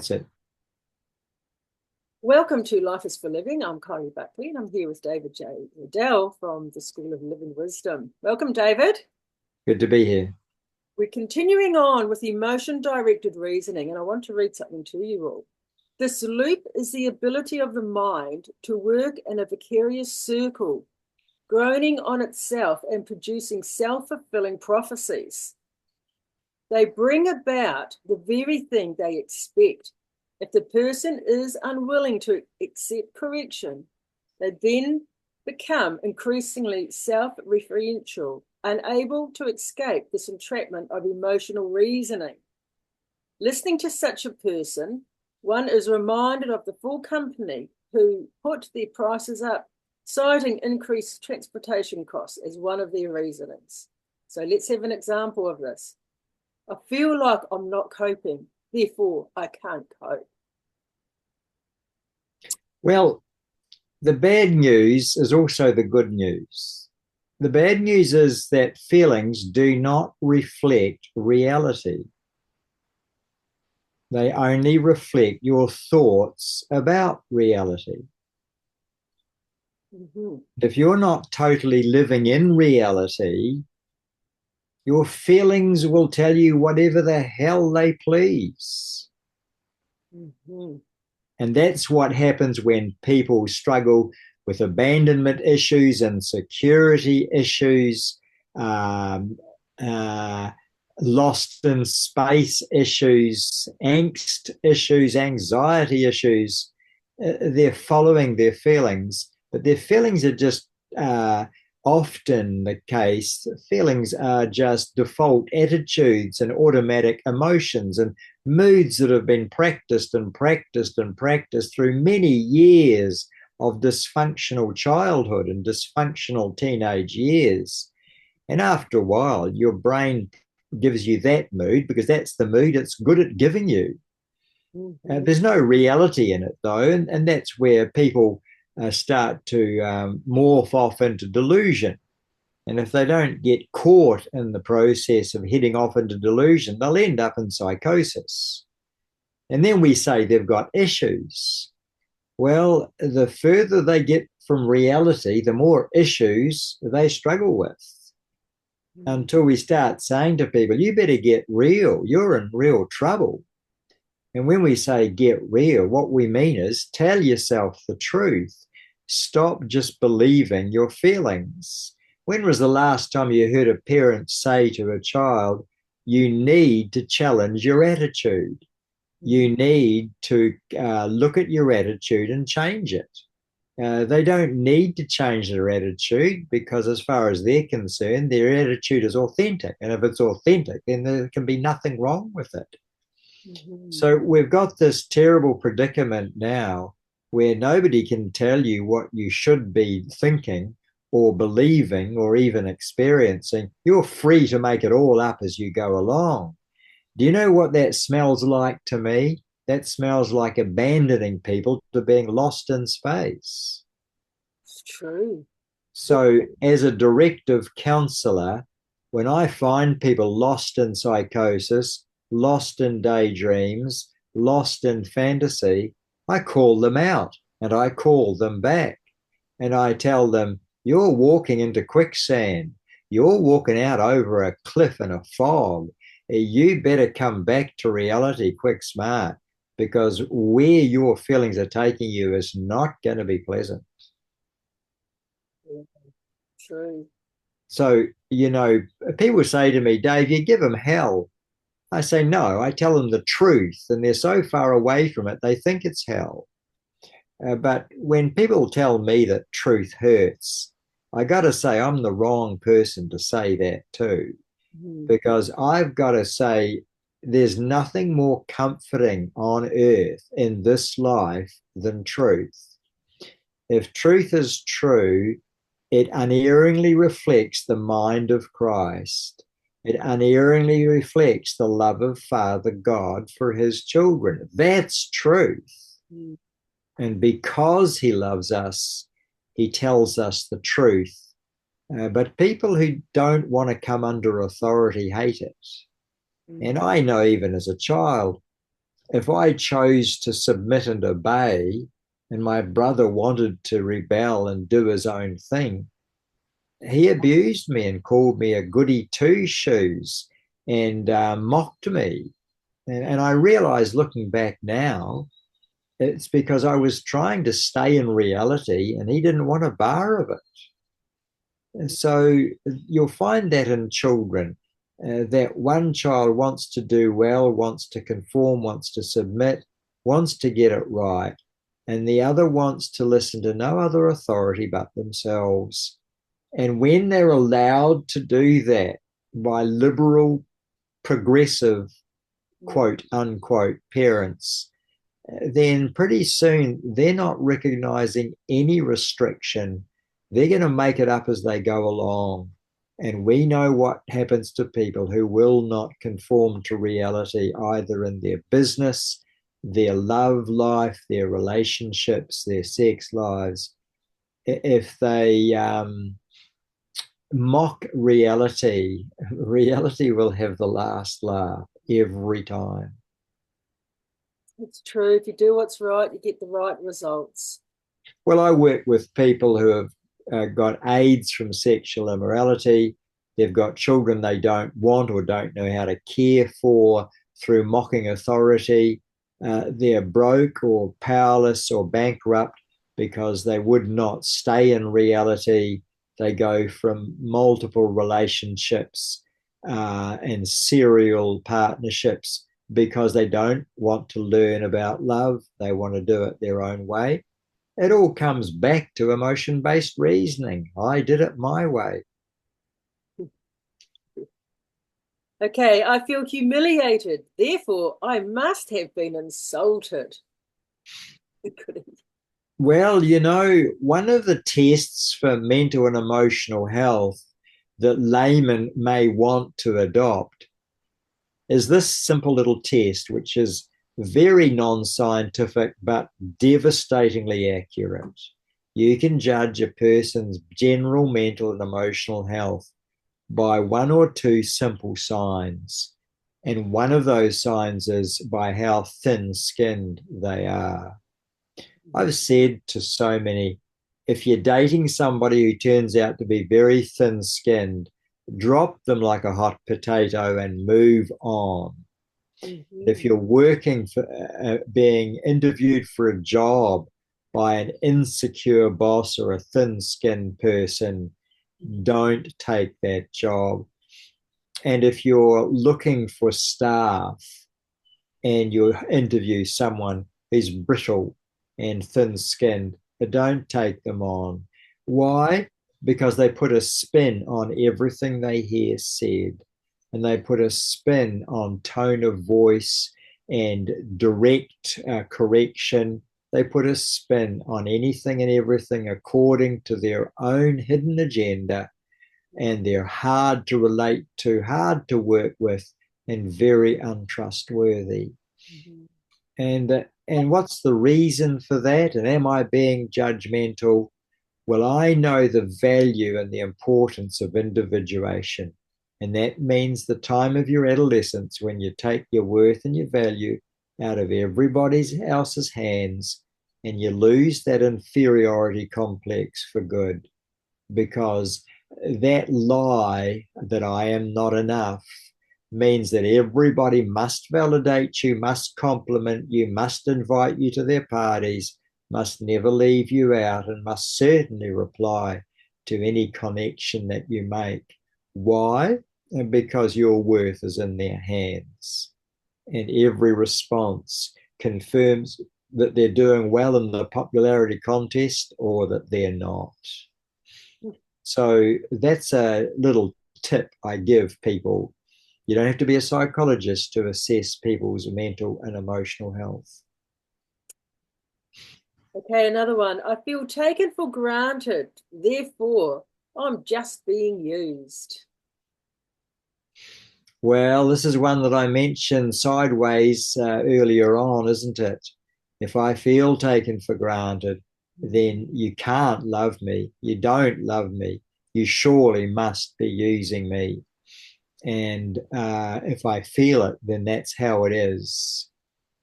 That's it. Welcome to Life is for Living. I'm Kylie Buckley and I'm here with David J. Riddell from the School of Living Wisdom. Welcome, David. Good to be here. We're continuing on with emotion-directed reasoning, and I want to read something to you all. This loop is the ability of the mind to work in a vicarious circle, groaning on itself and producing self-fulfilling prophecies. They bring about the very thing they expect. If the person is unwilling to accept correction, they then become increasingly self-referential, unable to escape this entrapment of emotional reasoning. Listening to such a person, one is reminded of the full company who put their prices up, citing increased transportation costs as one of their reasonings. So let's have an example of this. I feel like I'm not coping, therefore I can't cope. Well, the bad news is also the good news. The bad news is that feelings do not reflect reality. They only reflect your thoughts about reality. Mm-hmm. If you're not totally living in reality, your feelings will tell you whatever the hell they please. Mm-hmm. And that's what happens when people struggle with abandonment issues, insecurity issues, um, uh, lost in space issues, angst issues, anxiety issues. They're following their feelings, but their feelings are just often the case. Feelings are just default attitudes and automatic emotions and moods that have been practiced and practiced and practiced through many years of dysfunctional childhood and dysfunctional teenage years. And after a while, your brain gives you that mood because that's the mood it's good at giving you. Mm-hmm. There's no reality in it, though, and that's where people start to morph off into delusion. And if they don't get caught in the process of heading off into delusion, they'll end up in psychosis. And then we say they've got issues. Well, the further they get from reality, the more issues they struggle with. Until we start saying to people, you better get real, you're in real trouble. And when we say get real, what we mean is tell yourself the truth. Stop just believing your feelings. When was the last time you heard a parent say to a child, you need to challenge your attitude? You need to look at your attitude and change it. They don't need to change their attitude because, as far as they're concerned, their attitude is authentic. And if it's authentic, then there can be nothing wrong with it. Mm-hmm. So we've got this terrible predicament now where nobody can tell you what you should be thinking or believing or even experiencing. You're free to make it all up as you go along. Do you know what that smells like to me? That smells like abandoning people to being lost in space. It's true. So, as a directive counselor, when I find people lost in psychosis, lost in daydreams, lost in fantasy, I call them out and I call them back and I tell them, you're walking into quicksand. You're walking out over a cliff in a fog. You better come back to reality quick, smart, because where your feelings are taking you is not going to be pleasant. Yeah, true. So, people say to me, Dave, you give them hell. I say, no, I tell them the truth, and they're so far away from it, they think it's hell. But when people tell me that truth hurts, I got to say, I'm the wrong person to say that to, Mm-hmm. because I've got to say, there's nothing more comforting on earth in this life than truth. If truth is true, it unerringly reflects the mind of Christ. It unerringly reflects the love of Father God for his children. That's truth. And because he loves us, he tells us the truth. But people who don't want to come under authority hate it. And Mm-hmm. I know even as a child, if I chose to submit and obey, and my brother wanted to rebel and do his own thing, he abused me and called me a goody two shoes and mocked me. And I realized looking back now, it's because I was trying to stay in reality and he didn't want a bar of it. And so you'll find that in children, that one child wants to do well, wants to conform, wants to submit, wants to get it right. And the other wants to listen to no other authority but themselves. And when they're allowed to do that by liberal, progressive, quote unquote, parents, then pretty soon they're not recognizing any restriction. They're going to make it up as they go along. And we know what happens to people who will not conform to reality, either in their business, their love life, their relationships, their sex lives. If they mock reality, reality will have the last laugh every time. It's true. If you do what's right, you get the right results. Well, I work with people who have got AIDS from sexual immorality. They've got children they don't want or don't know how to care for through mocking authority. They're broke or powerless or bankrupt because they would not stay in reality. They go from multiple relationships and serial partnerships because they don't want to learn about love. They want to do it their own way. It all comes back to emotion-based reasoning. I did it my way. Okay, I feel humiliated. Therefore, I must have been insulted. Well, one of the tests for mental and emotional health that laymen may want to adopt is this simple little test, which is very non-scientific but devastatingly accurate. You can judge a person's general mental and emotional health by one or two simple signs. And one of those signs is by how thin-skinned they are. I've said to so many, if you're dating somebody who turns out to be very thin-skinned, drop them like a hot potato and move on. Mm-hmm. If you're working for being interviewed for a job by an insecure boss or a thin-skinned person, don't take that job. And if you're looking for staff and you interview someone who's brittle and thin-skinned, don't take them on. Why? Because they put a spin on everything they hear said, and they put a spin on tone of voice and direct correction. They put a spin on anything and everything according to their own hidden agenda, and they're hard to relate to, hard to work with, and very untrustworthy. Mm-hmm. And what's the reason for that? And am I being judgmental? Well, I know the value and the importance of individuation. And that means the time of your adolescence when you take your worth and your value out of everybody else's hands and you lose that inferiority complex for good. Because that lie that I am not enough means that everybody must validate you, must compliment you, must invite you to their parties, must never leave you out, and must certainly reply to any connection that you make. Why? Because your worth is in their hands. And every response confirms that they're doing well in the popularity contest or that they're not. So that's a little tip I give people. You don't have to be a psychologist to assess people's mental and emotional health. Okay, another one. I feel taken for granted. Therefore, I'm just being used. Well, this is one that I mentioned sideways earlier on, isn't it? If I feel taken for granted, then you can't love me. You don't love me. You surely must be using me. And if I feel it, then that's how it is.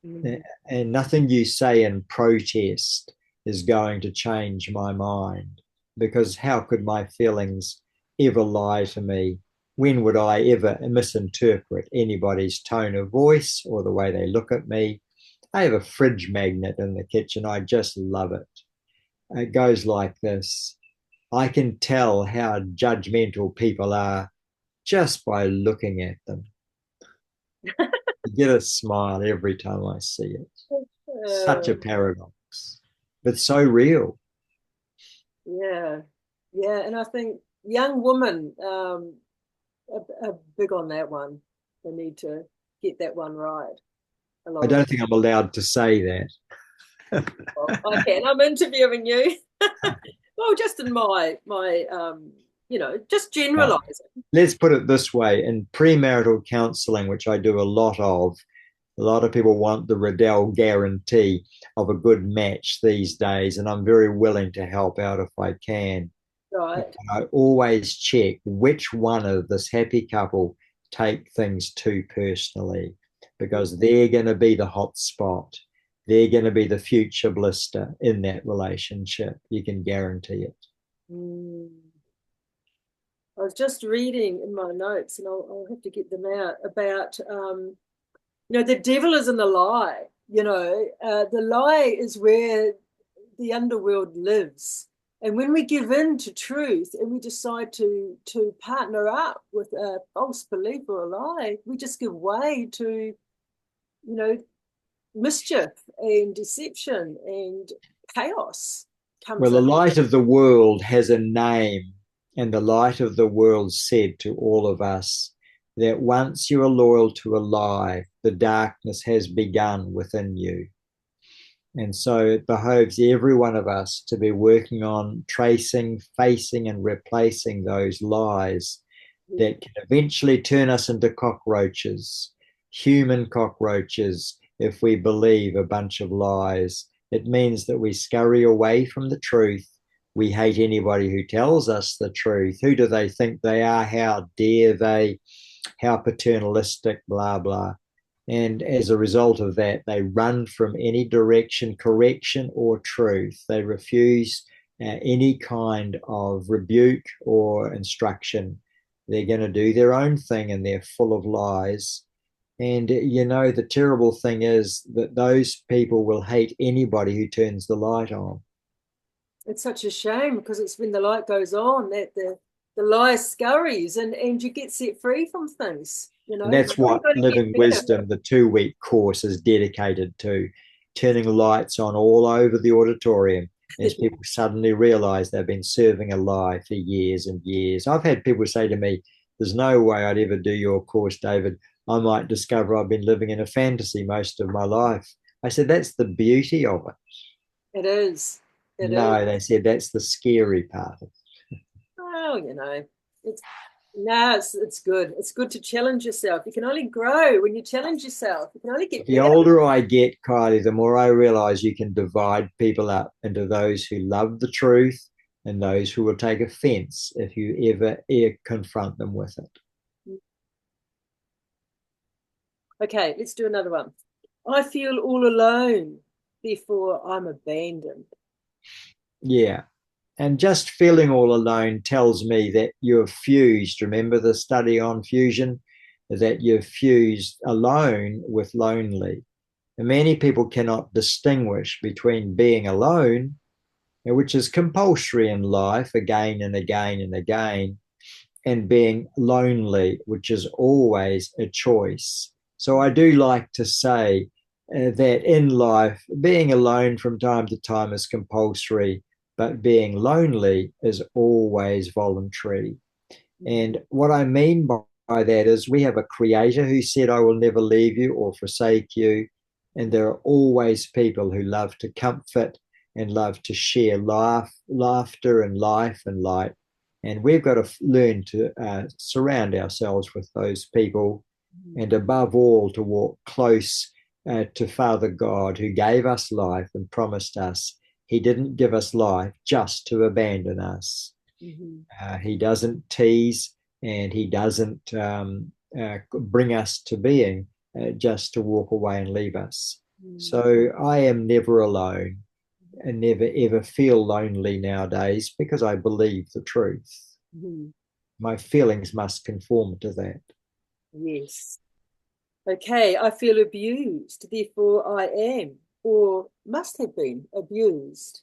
Mm. And nothing you say in protest is going to change my mind, because how could my feelings ever lie to me? When would I ever misinterpret anybody's tone of voice or the way they look at me? I have a fridge magnet in the kitchen. I just love it. It goes like this: I can tell how judgmental people are just by looking at them. You get a smile every time I see it. Such a Uh, paradox, but so real. yeah, yeah, and I think young women are big on that one. They need to get that one right. A I lot of don't think I'm allowed to say that. well, I can. I'm interviewing you. Well, just in my just Yeah. generalizing. Let's put it this way: in premarital counseling, which I do a lot of, a lot of people want the Riddell guarantee of a good match these days, and I'm very willing to help out if I can. Right. I always check which one of this happy couple take things too personally, because they're going to be the hot spot. They're going to be the future blister in that relationship. You can guarantee it. Mm. I was just reading in my notes, and I'll have to get them out about the devil is in the lie. The lie is where the underworld lives. And when we give in to truth and we decide to partner up with a false belief or a lie, we just give way to, you know, mischief and deception and chaos Well, comes the in. light of the world has a name, and the light of the world said to all of us that once you are loyal to a lie, the darkness has begun within you. And so it behoves every one of us to be working on tracing, facing, and replacing those lies that can eventually turn us into cockroaches, human cockroaches, if we believe a bunch of lies. It means that we scurry away from the truth. We hate anybody who tells us the truth. Who do they think they are? How dare they? How paternalistic, blah, blah. And as a result of that, they run from any direction, correction, or truth. They refuse any kind of rebuke or instruction. They're going to do their own thing, and they're full of lies. And the terrible thing is that those people will hate anybody who turns the light on. It's such a shame because it's when the light goes on that the lie scurries and you get set free from things. And It's that's only what going to get Living better. Wisdom, the 2 week course, is dedicated to: turning lights on all over the auditorium as people suddenly realize they've been serving a lie for years and years. I've had people say to me, there's no way I'd ever do your course, David. I might discover I've been living in a fantasy most of my life. I said, that's the beauty of it. It is. It is. No, they said, that's the scary part. Well, it's no, it's good. It's good to challenge yourself. You can only grow when you challenge yourself. You can only get The better. older I get, Kylie, the more I realize you can divide people up into those who love the truth and those who will take offense if you ever confront them with it. Okay, let's do another one. I feel all alone, therefore I'm abandoned. Yeah. And just feeling all alone tells me that you're fused. Remember the study on fusion? That you're fused alone with lonely. And many people cannot distinguish between being alone, which is compulsory in life again and again and again, and being lonely, which is always a choice. So I do like to say that in life, being alone from time to time is compulsory, but being lonely is always voluntary. And what I mean by that is we have a creator who said, I will never leave you or forsake you. And there are always people who love to comfort and love to share laughter and life and light. And we've got to learn to surround ourselves with those people, and above all, to walk close to Father God, who gave us life and promised us He didn't give us life just to abandon us. Mm-hmm. He doesn't tease, and He doesn't bring us to being just to walk away and leave us. So I am never alone and never ever feel lonely nowadays because I believe the truth. Mhm. My feelings must conform to that. Yes. Okay, I feel abused, therefore I am, or must have been abused.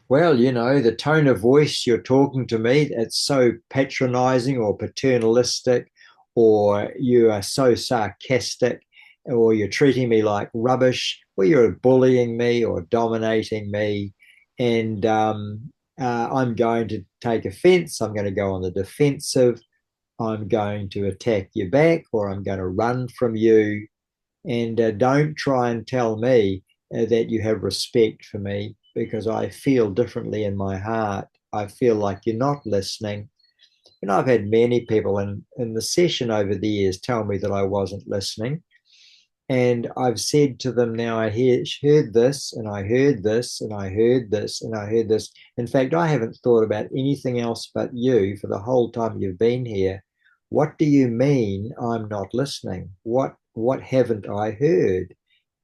Well, the tone of voice you're talking to me, it's so patronizing or paternalistic, or you are so sarcastic, or you're treating me like rubbish, or you're bullying me or dominating me. And I'm going to take offense. I'm going to go on the defensive. I'm going to attack you back, or I'm going to run from you. And don't try and tell me that you have respect for me because I feel differently in my heart. I feel like you're not listening. And I've had many people in the session over the years tell me that I wasn't listening. And I've said to them now, heard this, and I heard this, and I heard this, and I heard this. In fact, I haven't thought about anything else but you for the whole time you've been here. What do you mean I'm not listening? What haven't I heard?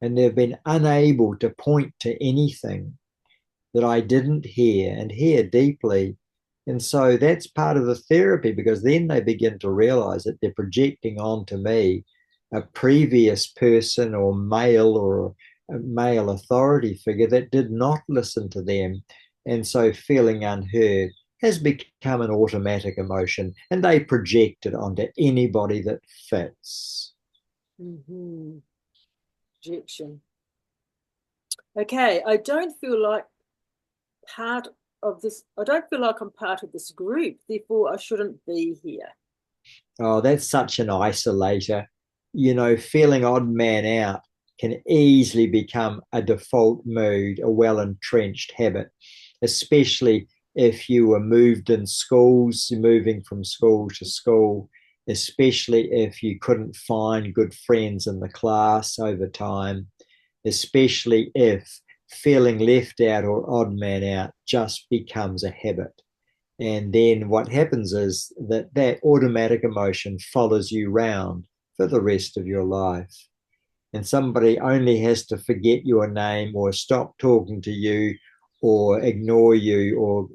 And they've been unable to point to anything that I didn't hear and hear deeply. And so that's part of the therapy because then they begin to realize that they're projecting onto me a previous person or male or a male authority figure that did not listen to them. And so feeling unheard has become an automatic emotion and they project it onto anybody that fits. Mm-hmm. Rejection. Okay, part I don't feel like I'm part of this group, therefore I shouldn't be here. Oh, that's such an isolator. Feeling odd man out can easily become a default mood, a well entrenched habit, especially if you were moved in schools, moving from school to school, especially if you couldn't find good friends in the class over time, especially if feeling left out or odd man out just becomes a habit. And then what happens is that automatic emotion follows you round for the rest of your life. And somebody only has to forget your name or stop talking to you or ignore you or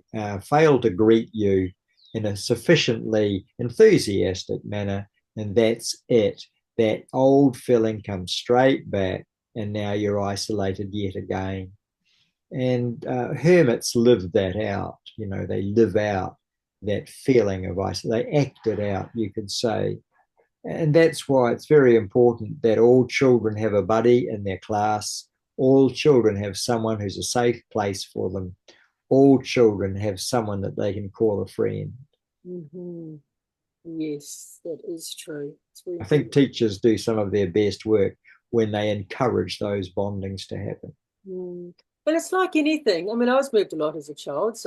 fail to greet you in a sufficiently enthusiastic manner. And that's it. That old feeling comes straight back. And now you're isolated yet again. And hermits live that out. They live out that feeling of isolation. They act it out, you could say. And that's why it's very important that all children have a buddy in their class. All children have someone who's a safe place for them. All children have someone that they can call a friend. Mm-hmm. Yes, that is true. It's very I think important. teachers do some of their best work when they encourage those bondings to happen. Mm. But it's like anything. I mean, I was moved a lot as a child,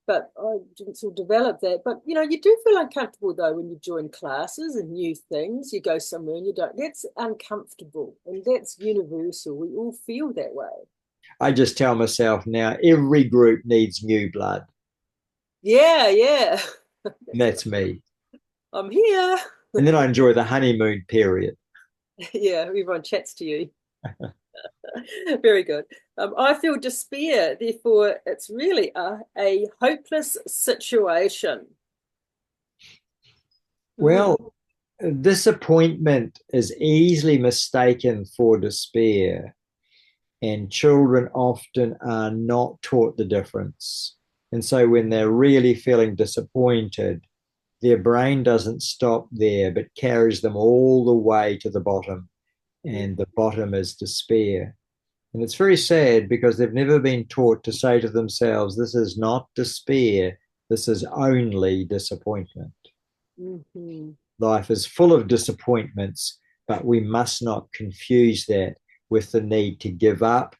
but I didn't sort of develop that. But you do feel uncomfortable though when you join classes and new things. You go somewhere and you don't. That's uncomfortable, and that's universal. We all feel that way. I just tell myself now every group needs new blood. Yeah, yeah. And that's me. I'm here. And then I enjoy the honeymoon period. Yeah, everyone chats to you. Very good. I feel despair, therefore, it's really a hopeless situation. Mm. Well, disappointment is easily mistaken for despair, and children often are not taught the difference. And so when they're really feeling disappointed, their brain doesn't stop there, but carries them all the way to the bottom. And the bottom is despair. And it's very sad because they've never been taught to say to themselves, this is not despair, this is only disappointment. Mm-hmm. Life is full of disappointments, but we must not confuse that with the need to give up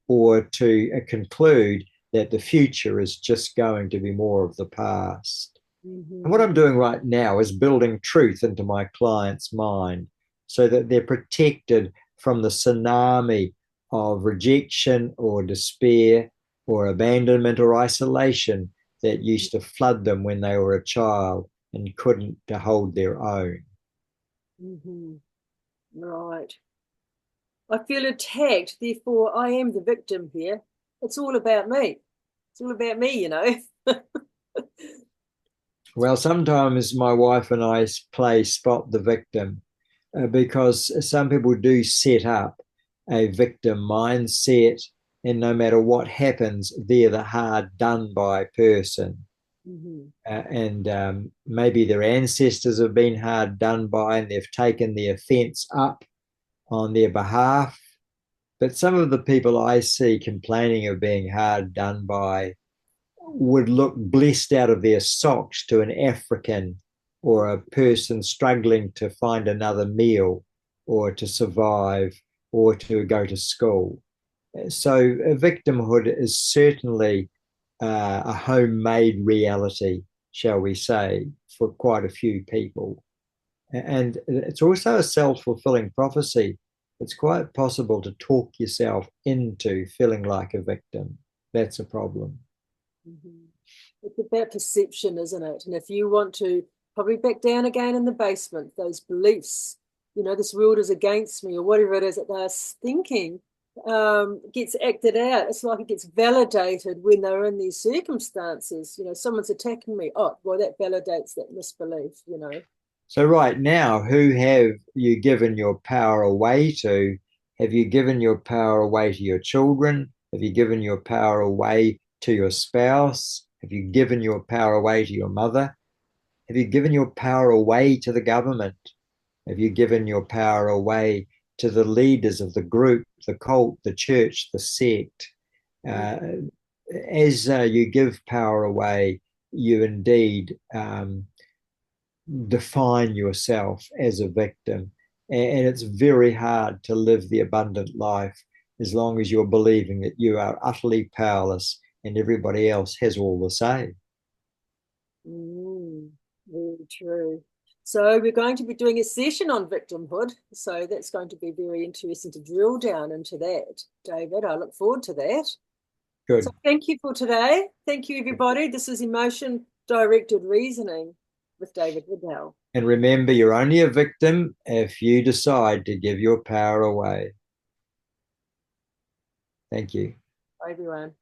or to conclude that the future is just going to be more of the past. And what Mm-hmm. I'm doing right now is building truth into my client's mind so that they're protected from the tsunami of rejection or despair or abandonment or isolation that used to flood them when they were a child and couldn't hold their own. Mm-hmm. Right. I feel attacked, therefore I am the victim here. It's all about me. It's all about me, you know. Well, sometimes my wife and I play spot the victim because some people do set up a victim mindset, and no matter what happens, they're the hard done by person. Mhm. And maybe their ancestors have been hard done by and they've taken the offense up on their behalf. But some of the people I see complaining of being hard done by would look blessed out of their socks to an African or a person struggling to find another meal or to survive or to go to school. So, victimhood is certainly a homemade reality, shall we say, for quite a few people. And it's also a self fulfilling prophecy. It's quite possible to talk yourself into feeling like a victim. That's a problem. Mhm. It's about perception, isn't it? And if you want to probably back down again in the basement, those beliefs, you know, this world is against me or whatever it is that they're thinking, gets acted out. It's like it gets validated when they're in these circumstances. You know, someone's attacking me. Oh, well, that validates that misbelief, you know. So, right now, who have you given your power away to? Have you given your power away to your children? Have you given your power away to your spouse? Have you given your power away to your mother? Have you given your power away to the government? Have you given your power away to the leaders of the group, the cult, the church, the sect? Uh, as you give power away, you indeed define yourself as a victim. And it's very hard to live the abundant life as long as you're believing that you are utterly powerless and everybody else has all the say. Mm, very true. So we're going to be doing a session on victimhood. So that's going to be very interesting to drill down into that, David. I look forward to that. So Good. thank you for today. Thank you, everybody. This is Emotion Directed Reasoning with David Riddell. And remember, you're only a victim if you decide to give your power away. Thank you. Bye, everyone.